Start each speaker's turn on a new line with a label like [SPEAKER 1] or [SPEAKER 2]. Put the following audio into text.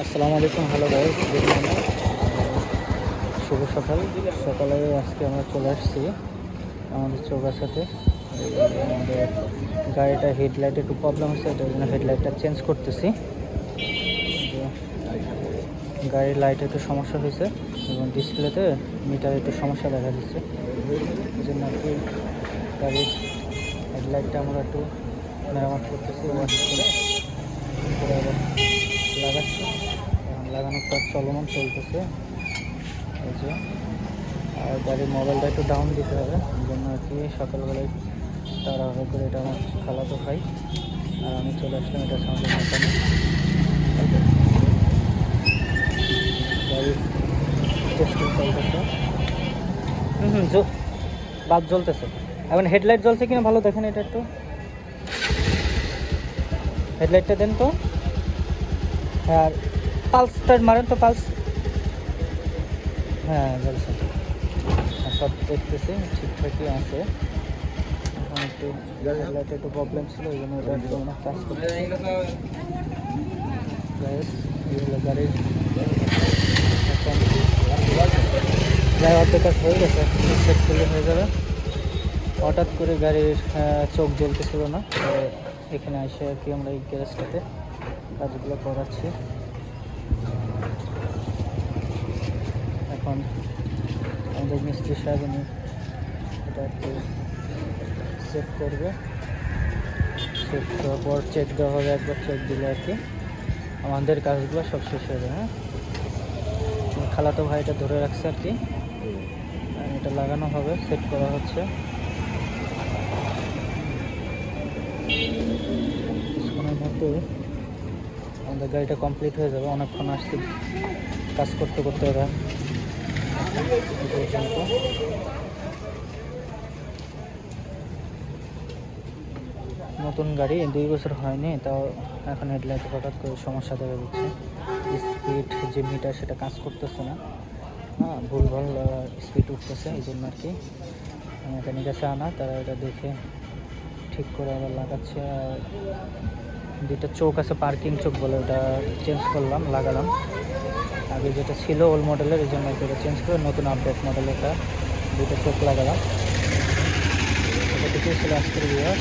[SPEAKER 1] আসসালামু আলাইকুম, hello guys, good morning, শুভ সকাল। সকালে আজকে আমরা চলে আসছি আমাদের চৌগাছাতে। আমাদের গাড়িটা হেডলাইটে একটু প্রবলেম হচ্ছে, এটার জন্য হেডলাইটটা চেঞ্জ করতেছি। গাড়ির লাইটে একটু সমস্যা হয়েছে এবং ডিসপ্লেতে মিটারে একটু সমস্যা দেখা দিচ্ছে। এই জন্য আর কি গাড়ির হেডলাইটটা আমরা একটু মেরামত করতেছি, ওয়াশ করে আবার লাগাচ্ছি। লাগানোর কাজ চলমান চলতেছে। এই যে আর গাড়ির মোবাইলটা একটু ডাউন দিতে হবে, এই জন্য আর কি সকালবেলায় তাড়াহুড়ো করে এটা আমার খালাতো ভাই আর আমি চলে আসলাম। এটা আমাদের মেকানিক। গাড়ির টেস্টিং চলতেছে। বাল্ব জ্বলতেছে, এখন হেডলাইট জ্বলছে কিনা ভালো দেখেন। এটা একটু হেডলাইটটা দেন তো, আর পালসটা মারেন তো, পালস। হ্যাঁ জ্বলছে, সব দেখতেছি ঠিকঠাকই আছে। এখন একটু হেডলাইটে একটু প্রবলেম ছিল, ওই জন্য এটা একটু কাজ করতে গাড়ির এখন প্রায় অর্ধেক কাজ হয়ে গেছে, সেট করলে হয়ে যাবে। হঠাৎ করে গাড়ির চোখ জ্বলতেছিল না, এখানে এসে আর কি আমরা এই গ্যারেজটাতে কাজগুলো করাচ্ছি। এখন আমাদের মিস্ত্রি সাহেব উনি এটা একটু চেক করবে, চেক করার পর চেক দেওয়া হবে। একবার চেক দিলে আর কি আমাদের কাজগুলো সব শেষ হবে। হ্যাঁ, খালাতো ভাইটা ধরে রাখছে আর কি, এটা লাগানো হবে, সেট করা হচ্ছে। কিছুক্ষণের মধ্যে আমাদের গাড়িটা কমপ্লিট হয়ে যাবে। অনেকক্ষণ আসছি কাজ করতে করতে এরা নতুন গাড়ি 2 বছর হয়নি, তাও এখন হেডলাইট হঠাৎ করে সমস্যা দেখা দিচ্ছে। স্পিড যে মিটার সেটা কাজ করতেছে না, হ্যাঁ ভুলভাল স্পিড উঠতেছে। এই জন্য আর কি মেকানিক কাছে আনা, তারা এটা দেখে ঠিক করে আবার লাগাচ্ছে। আর দুইটা চোখ আছে, পার্কিং চোখ বলে, ওটা চেঞ্জ করলাম, লাগালাম। আগে যেটা ছিল ওল্ড মডেলের, এই জন্য এটা চেঞ্জ করে নতুন আপডেট মডেলের এটা দুটো চোখ লাগালাম। এটা দেখেই ছিল আজকের ভিডিও।